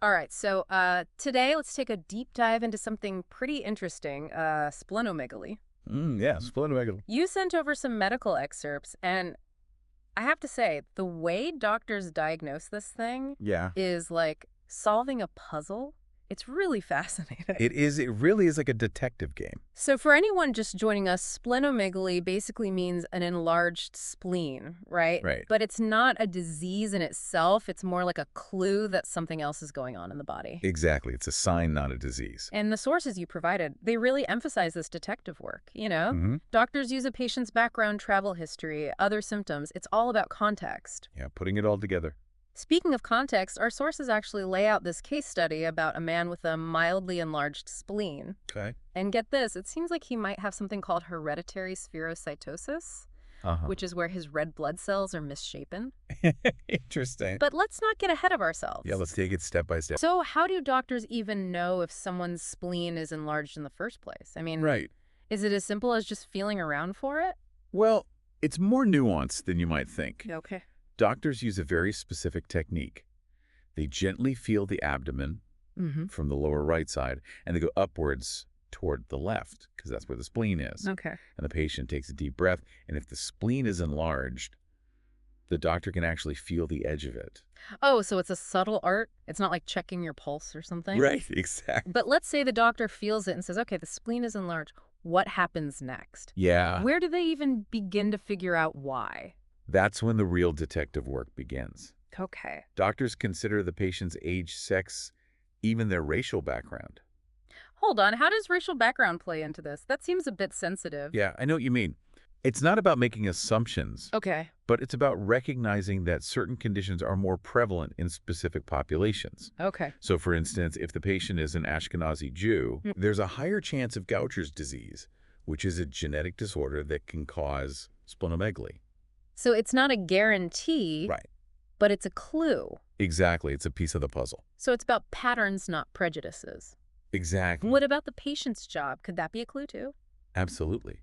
All right, so today let's take a deep dive into something pretty interesting, splenomegaly. Yeah, splenomegaly. You sent over some medical excerpts, and I have to say, the way doctors diagnose this thing Yeah. is like solving a puzzle. It's really fascinating. It is. It really is like a detective game. So for anyone just joining us, splenomegaly basically means an enlarged spleen, right? Right. But it's not a disease in itself. It's more like a clue that something else is going on in the body. Exactly. It's a sign, not a disease. And the sources you provided, they really emphasize this detective work, you know? Mm-hmm. Doctors use a patient's background, travel history, other symptoms. It's all about context. Yeah, putting it all together. Speaking of context, our sources actually lay out this case study about a man with a mildly enlarged spleen. Okay. And get this, it seems like he might have something called hereditary spherocytosis, Uh-huh. which is where his red blood cells are misshapen. Interesting. But let's not get ahead of ourselves. Yeah, let's take it step by step. So how do doctors even know if someone's spleen is enlarged in the first place? I mean, Right. is it as simple as just feeling around for it? Well, it's more nuanced than you might think. Okay. Doctors use a very specific technique. They gently feel the abdomen Mm-hmm. from the lower right side, and they go upwards toward the left, because that's where the spleen is. Okay. And the patient takes a deep breath, and if the spleen is enlarged, the doctor can actually feel the edge of it. Oh, so it's a subtle art? It's not like checking your pulse or something? Right, exactly. But let's say the doctor feels it and says, okay, the spleen is enlarged. What happens next? Yeah, Where do they even begin to figure out why? that's when the real detective work begins. Okay. Doctors consider the patient's age, sex, even their racial background. Hold on. How does racial background play into this? That seems a bit sensitive. Yeah, I know what you mean. It's not about making assumptions, Okay. but it's about recognizing that certain conditions are more prevalent in specific populations. Okay. So, for instance, if the patient is an Ashkenazi Jew, Mm. there's a higher chance of Gaucher's disease, which is a genetic disorder that can cause splenomegaly. So it's not a guarantee, Right. but it's a clue. Exactly. It's a piece of the puzzle. So it's about patterns, not prejudices. Exactly. What about the patient's job? Could that be a clue too? Absolutely.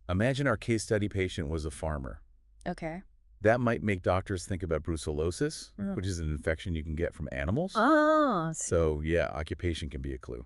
Imagine our case study patient was a farmer. Okay. That might make doctors think about brucellosis, Mm. which is an infection you can get from animals. Ah, So, yeah, occupation can be a clue.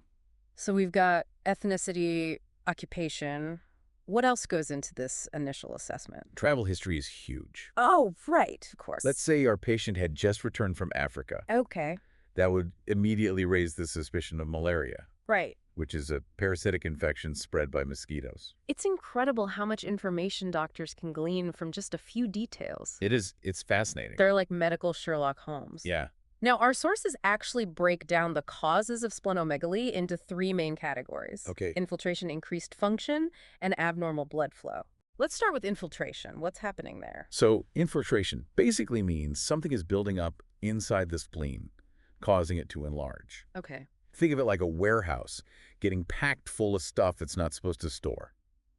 so we've got ethnicity, occupation. What else goes into this initial assessment? Travel history is huge. Oh, right. Of course. Let's say our patient had just returned from Africa. Okay. That would immediately raise the suspicion of malaria, Right. which is a parasitic infection spread by mosquitoes. It's incredible how much information doctors can glean from just a few details. It's fascinating. They're like medical Sherlock Holmes. Yeah. Now, our sources actually break down the causes of splenomegaly into three main categories. Okay. Infiltration, increased function, and abnormal blood flow. Let's start with infiltration. What's happening there? So infiltration basically means something is building up inside the spleen, causing it to enlarge. Okay. Think of it like a warehouse getting packed full of stuff it's not supposed to store.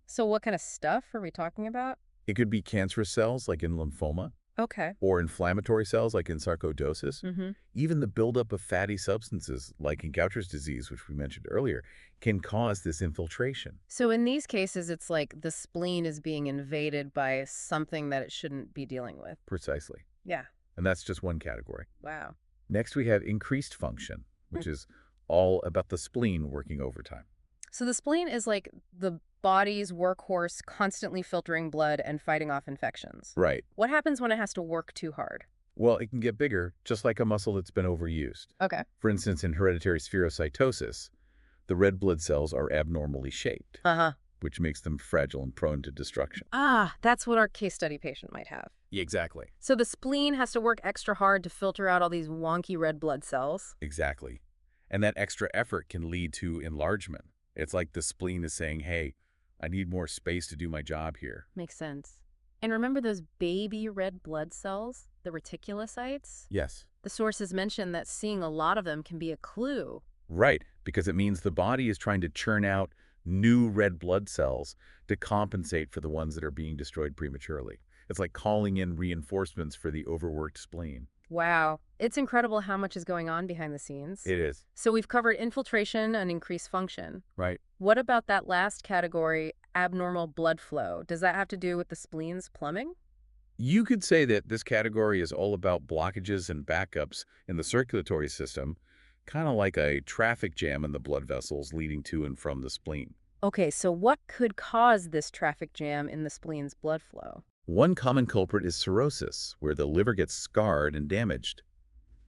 So what kind of stuff are we talking about? It could be cancerous cells like in lymphoma, Okay. or inflammatory cells like in sarcoidosis. Mm-hmm. Even the buildup of fatty substances like in Gaucher's disease, which we mentioned earlier, can cause this infiltration. So in these cases, it's like the spleen is being invaded by something that it shouldn't be dealing with. Precisely. Yeah. And that's just one category. Wow. Next, we have increased function, which is all about the spleen working overtime. So the spleen is like the body's workhorse, constantly filtering blood and fighting off infections. Right. What happens when it has to work too hard? Well, it can get bigger, just like a muscle that's been overused. Okay. For instance, in hereditary spherocytosis, the red blood cells are abnormally shaped, Uh-huh. which makes them fragile and prone to destruction. Ah, that's what our case study patient might have. Yeah, exactly. So the spleen has to work extra hard to filter out all these wonky red blood cells. Exactly. And that extra effort can lead to enlargement. It's like the spleen is saying, hey, I need more space to do my job here. Makes sense. And remember those baby red blood cells, the reticulocytes? Yes. The sources mention that seeing a lot of them can be a clue. Right, because it means the body is trying to churn out new red blood cells to compensate for the ones that are being destroyed prematurely. It's like calling in reinforcements for the overworked spleen. Wow. It's incredible how much is going on behind the scenes. It is. So we've covered infiltration and increased function. Right. What about that last category, abnormal blood flow? Does that have to do with the spleen's plumbing? You could say that this category is all about blockages and backups in the circulatory system, kind of like a traffic jam in the blood vessels leading to and from the spleen. Okay, so what could cause this traffic jam in the spleen's blood flow? One common culprit is cirrhosis, where the liver gets scarred and damaged,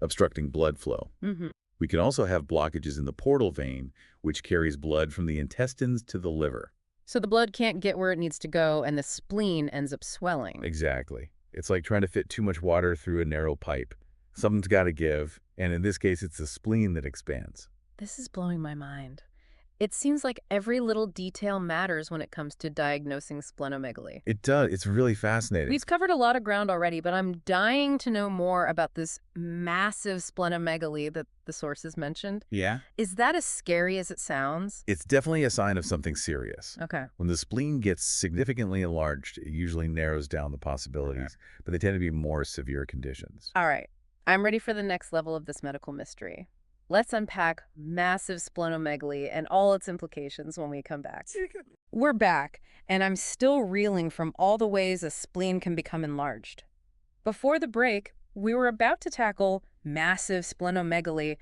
obstructing blood flow. Mm-hmm. We can also have blockages in the portal vein, which carries blood from the intestines to the liver. So the blood can't get where it needs to go, and the spleen ends up swelling. Exactly. It's like trying to fit too much water through a narrow pipe. Something's got to give, and in this case, it's the spleen that expands. This is blowing my mind. It seems like every little detail matters when it comes to diagnosing splenomegaly. It does. It's really fascinating. We've covered a lot of ground already, but I'm dying to know more about this massive splenomegaly that the sources mentioned. Yeah? Is that as scary as it sounds? It's definitely a sign of something serious. Okay. When the spleen gets significantly enlarged, it usually narrows down the possibilities, but they tend to be more severe conditions. All right. I'm ready for the next level of this medical mystery. Let's unpack massive splenomegaly and all its implications when we come back. We're back, and I'm still reeling from all the ways a spleen can become enlarged. Before the break, we were about to tackle massive splenomegaly.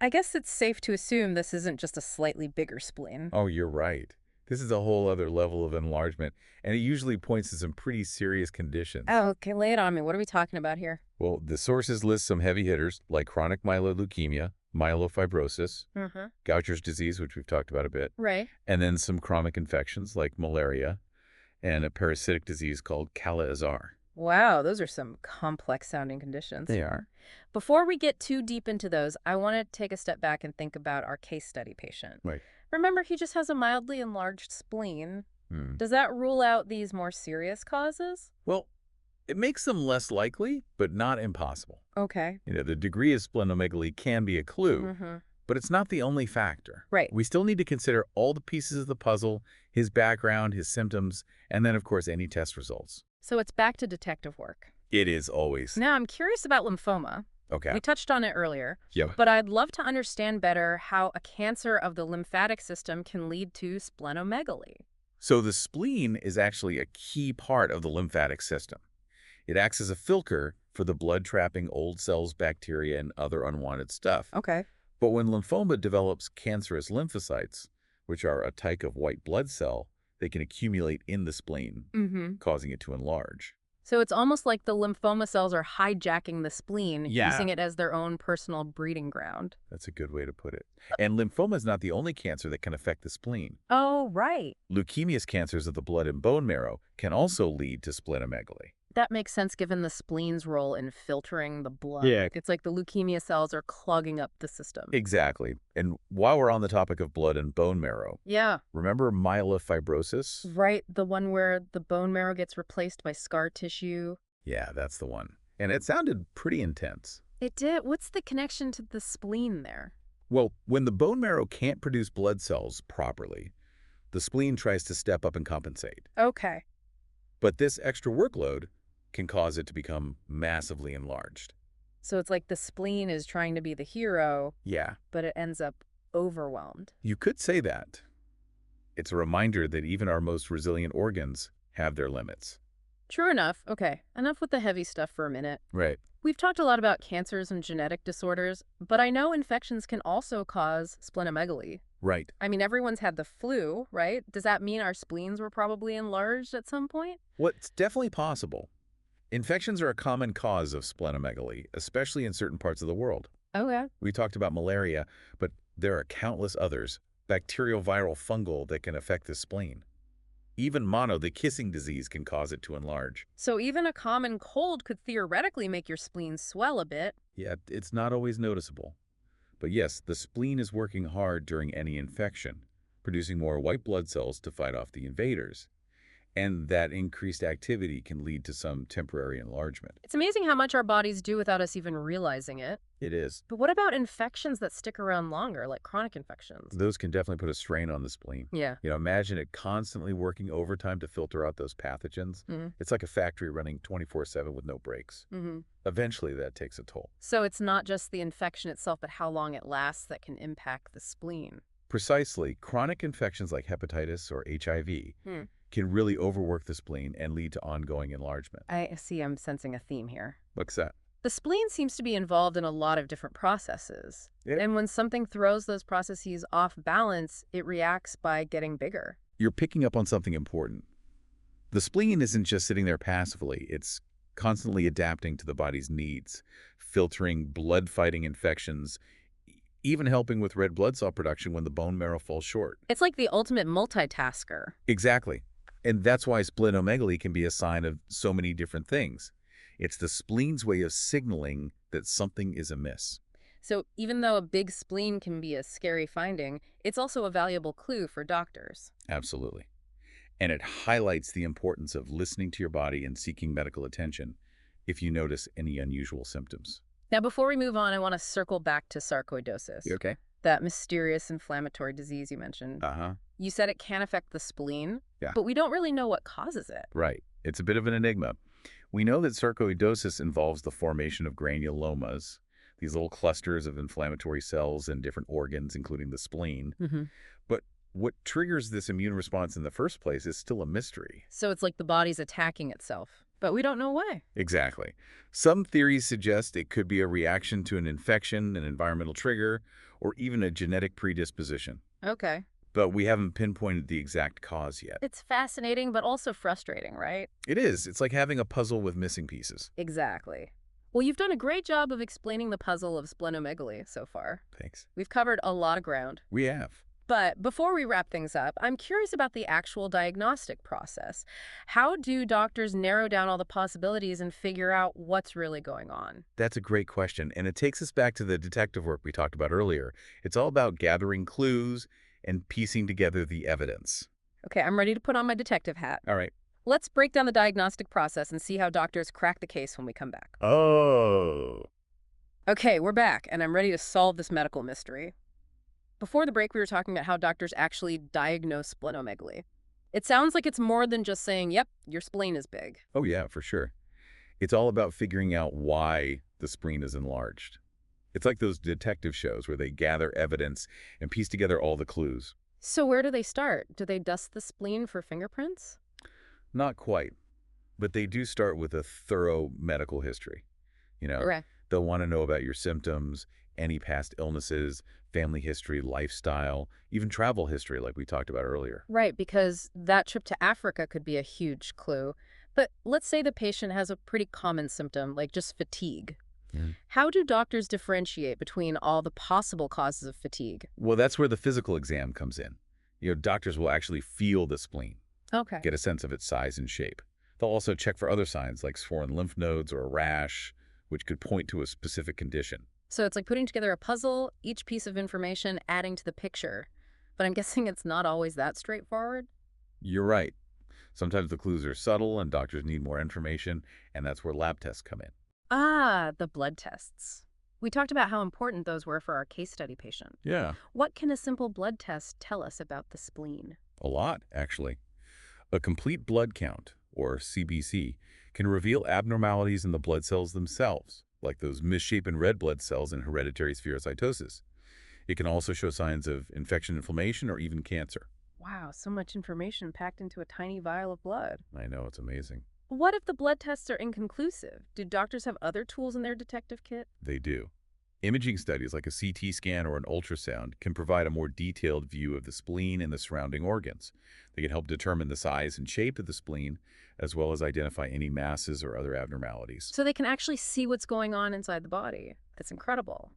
I guess it's safe to assume this isn't just a slightly bigger spleen. Oh, you're right. This is a whole other level of enlargement, and it usually points to some pretty serious conditions. Oh, okay, lay it on me. What are we talking about here? Well, the sources list some heavy hitters like chronic myeloid leukemia, myelofibrosis, Mm-hmm. Gaucher's disease, which we've talked about a bit, Right. and then some chronic infections like malaria and a parasitic disease called Kala-Azar. Wow, those are some complex-sounding conditions. They are. Before we get too deep into those, I want to take a step back and think about our case study patient. Right. Remember, he just has a mildly enlarged spleen. Hmm. Does that rule out these more serious causes? Well, it makes them less likely, but not impossible. Okay. The degree of splenomegaly can be a clue, Mm-hmm. but it's not the only factor. Right. We still need to consider all the pieces of the puzzle, his background, his symptoms, and then, of course, any test results. So it's back to detective work. It is always. Now, I'm curious about lymphoma. Okay. We touched on it earlier, Yeah. but I'd love to understand better how a cancer of the lymphatic system can lead to splenomegaly. So the spleen is actually a key part of the lymphatic system. It acts as a filter for the blood-trapping old cells, bacteria, and other unwanted stuff. Okay. But when lymphoma develops cancerous lymphocytes, which are a type of white blood cell, they can accumulate in the spleen, Mm-hmm. causing it to enlarge. So it's almost like the lymphoma cells are hijacking the spleen, Yeah. using it as their own personal breeding ground. That's a good way to put it. And lymphoma is not the only cancer that can affect the spleen. Oh, right. Leukemous cancers of the blood and bone marrow can also lead to splenomegaly. That makes sense given the spleen's role in filtering the blood. Yeah. It's like the leukemia cells are clogging up the system. Exactly. And while we're on the topic of blood and bone marrow, Yeah. remember myelofibrosis? Right, the one where the bone marrow gets replaced by scar tissue. Yeah, that's the one. And it sounded pretty intense. It did. What's the connection to the spleen there? Well, when the bone marrow can't produce blood cells properly, the spleen tries to step up and compensate. Okay. But this extra workload can cause it to become massively enlarged. So it's like the spleen is trying to be the hero, Yeah, but it ends up overwhelmed. you could say that. It's a reminder that even our most resilient organs have their limits. True enough. Okay, enough with the heavy stuff for a minute. Right. We've talked a lot about cancers and genetic disorders, but I know infections can also cause splenomegaly. Right. I mean, everyone's had the flu, right? Does that mean our spleens were probably enlarged at some point? What's definitely possible. Infections are a common cause of splenomegaly, especially in certain parts of the world. Okay. We talked about malaria, but there are countless others, bacterial, viral, fungal, that can affect the spleen. Even mono, the kissing disease, can cause it to enlarge. So even a common cold could theoretically make your spleen swell a bit. Yeah, it's not always noticeable. But yes, the spleen is working hard during any infection, producing more white blood cells to fight off the invaders. And that increased activity can lead to some temporary enlargement. It's amazing how much our bodies do without us even realizing it. It is. But what about infections that stick around longer, like chronic infections? Those can definitely put a strain on the spleen. Yeah. Imagine it constantly working overtime to filter out those pathogens. Mm-hmm. It's like a factory running 24/7 with no breaks. Mm-hmm. Eventually, that takes a toll. So it's not just the infection itself, but how long it lasts that can impact the spleen. Precisely, chronic infections like hepatitis or HIV can really overwork the spleen and lead to ongoing enlargement. I see I'm sensing a theme here. What's that? The spleen seems to be involved in a lot of different processes. Yep. And when something throws those processes off balance, it reacts by getting bigger. You're picking up on something important. The spleen isn't just sitting there passively. It's constantly adapting to the body's needs, filtering blood-fighting infections, even helping with red blood cell production when the bone marrow falls short. It's like the ultimate multitasker. Exactly. And that's why splenomegaly can be a sign of so many different things. It's the spleen's way of signaling that something is amiss. So even though a big spleen can be a scary finding, it's also a valuable clue for doctors. Absolutely. And it highlights the importance of listening to your body and seeking medical attention if you notice any unusual symptoms. Now, before we move on, I want to circle back to sarcoidosis. You okay? That mysterious inflammatory disease you mentioned. Uh-huh. You said it can affect the spleen, Yeah. but we don't really know what causes it. Right. It's a bit of an enigma. We know that sarcoidosis involves the formation of granulomas, these little clusters of inflammatory cells in different organs, including the spleen. But what triggers this immune response in the first place is still a mystery. So it's like the body's attacking itself, but we don't know why. Exactly. Some theories suggest it could be a reaction to an infection, an environmental trigger, or even a genetic predisposition. Okay. But we haven't pinpointed the exact cause yet. It's fascinating, but also frustrating, right? It is. It's like having a puzzle with missing pieces. Exactly. Well, you've done a great job of explaining the puzzle of splenomegaly so far. Thanks. We've covered a lot of ground. We have. But before we wrap things up, I'm curious about the actual diagnostic process. How do doctors narrow down all the possibilities and figure out what's really going on? That's a great question, and it takes us back to the detective work we talked about earlier. It's all about gathering clues and piecing together the evidence. Okay, I'm ready to put on my detective hat. All right. Let's break down the diagnostic process and see how doctors crack the case when we come back. Oh. Okay, we're back, and I'm ready to solve this medical mystery. Before the break, we were talking about how doctors actually diagnose splenomegaly. It sounds like it's more than just saying, yep, your spleen is big. Oh, yeah, for sure. It's all about figuring out why the spleen is enlarged. It's like those detective shows where they gather evidence and piece together all the clues. So where do they start? Do they dust the spleen for fingerprints? Not quite, but they do start with a thorough medical history. Okay. They'll want to know about your symptoms, any past illnesses, family history, lifestyle, even travel history like we talked about earlier. Right, because that trip to Africa could be a huge clue. But let's say the patient has a pretty common symptom, like just fatigue. How do doctors differentiate between all the possible causes of fatigue? Well, that's where the physical exam comes in. Doctors will actually feel the spleen, Okay. get a sense of its size and shape. They'll also check for other signs like swollen lymph nodes or a rash, which could point to a specific condition. So it's like putting together a puzzle, each piece of information adding to the picture. But I'm guessing it's not always that straightforward. You're right. Sometimes the clues are subtle and doctors need more information, and that's where lab tests come in. Ah, the blood tests. We talked about how important those were for our case study patient. Yeah. What can a simple blood test tell us about the spleen? A lot, actually. A complete blood count, or CBC, can reveal abnormalities in the blood cells themselves, like those misshapen red blood cells in hereditary spherocytosis. It can also show signs of infection, inflammation, or even cancer. Wow, so much information packed into a tiny vial of blood. I know, it's amazing. What if the blood tests are inconclusive? Do doctors have other tools in their detective kit? They do. Imaging studies like a CT scan or an ultrasound can provide a more detailed view of the spleen and the surrounding organs. They can help determine the size and shape of the spleen, as well as identify any masses or other abnormalities. So they can actually see what's going on inside the body. That's incredible.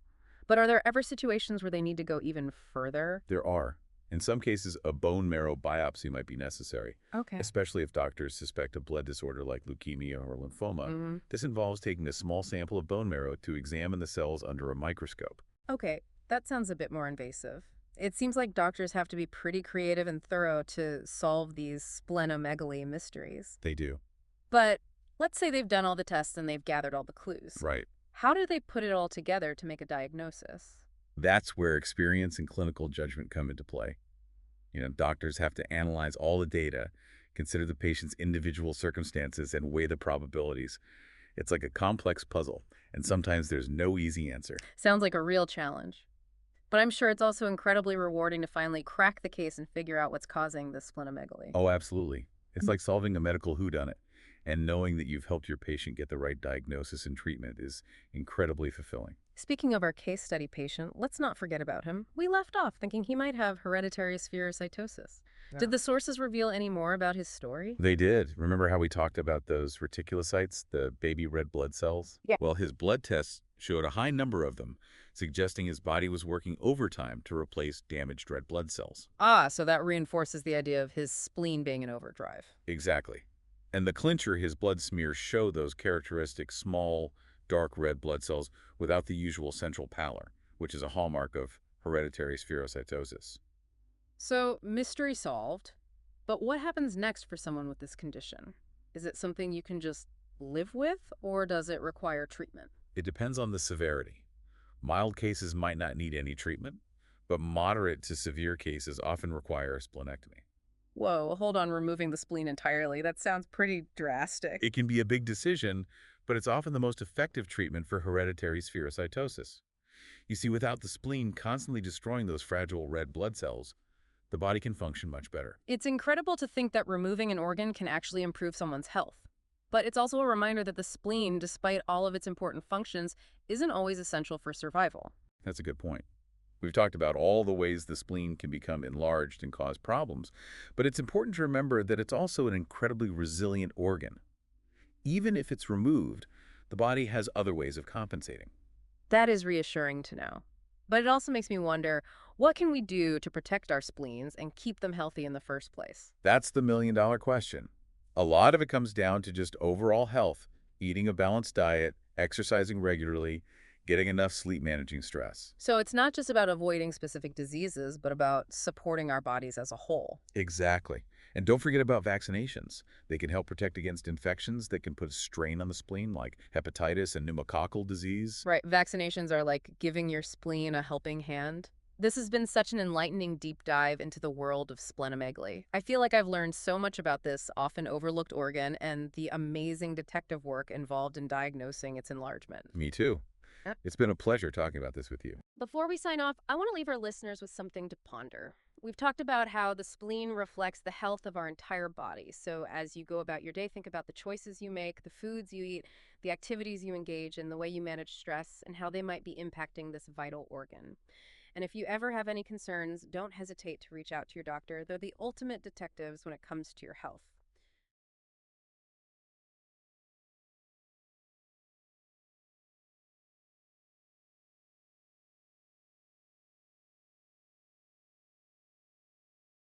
But are there ever situations where they need to go even further? There are. In some cases, a bone marrow biopsy might be necessary, Okay. especially if doctors suspect a blood disorder like leukemia or lymphoma. This involves taking a small sample of bone marrow to examine the cells under a microscope. Okay, that sounds a bit more invasive. It seems like doctors have to be pretty creative and thorough to solve these splenomegaly mysteries. They do. But let's say they've done all the tests and they've gathered all the clues. Right. How do they put it all together to make a diagnosis? That's where experience and clinical judgment come into play. Doctors have to analyze all the data, consider the patient's individual circumstances, and weigh the probabilities. It's like a complex puzzle, and sometimes there's no easy answer. Sounds like a real challenge. But I'm sure it's also incredibly rewarding to finally crack the case and figure out what's causing the splenomegaly. Oh, absolutely. It's like solving a medical whodunit, and knowing that you've helped your patient get the right diagnosis and treatment is incredibly fulfilling. Speaking of our case study patient, let's not forget about him. We left off thinking he might have hereditary spherocytosis. Did Yeah. the sources reveal any more about his story? They did. Remember how we talked about those reticulocytes, the baby red blood cells? Yeah. Well, his blood tests showed a high number of them, suggesting his body was working overtime to replace damaged red blood cells. Ah, so that reinforces the idea of his spleen being in overdrive. Exactly. And the clincher, his blood smears show those characteristic small, dark red blood cells without the usual central pallor, which is a hallmark of hereditary spherocytosis. So, mystery solved. But what happens next for someone with this condition? Is it something you can just live with, or does it require treatment? It depends on the severity. Mild cases might not need any treatment, but moderate to severe cases often require a splenectomy. Whoa, hold on, removing the spleen entirely. That sounds pretty drastic. It can be a big decision, but it's often the most effective treatment for hereditary spherocytosis. You see, without the spleen constantly destroying those fragile red blood cells, the body can function much better. It's incredible to think that removing an organ can actually improve someone's health. But it's also a reminder that the spleen, despite all of its important functions, isn't always essential for survival. That's a good point. We've talked about all the ways the spleen can become enlarged and cause problems, but it's important to remember that it's also an incredibly resilient organ. Even if it's removed, the body has other ways of compensating. That is reassuring to know. But it also makes me wonder, what can we do to protect our spleens and keep them healthy in the first place? That's the million-dollar question. A lot of it comes down to just overall health, eating a balanced diet, exercising regularly, getting enough sleep, managing stress. So it's not just about avoiding specific diseases, but about supporting our bodies as a whole. Exactly. And don't forget about vaccinations. They can help protect against infections that can put a strain on the spleen, like hepatitis and pneumococcal disease. Right, vaccinations are like giving your spleen a helping hand. This has been such an enlightening deep dive into the world of splenomegaly. I feel like I've learned so much about this often overlooked organ and the amazing detective work involved in diagnosing its enlargement. Me too. Yep. It's been a pleasure talking about this with you. Before we sign off, I want to leave our listeners with something to ponder. We've talked about how the spleen reflects the health of our entire body. So as you go about your day, think about the choices you make, the foods you eat, the activities you engage in, the way you manage stress, and how they might be impacting this vital organ. And if you ever have any concerns, don't hesitate to reach out to your doctor. They're the ultimate detectives when it comes to your health.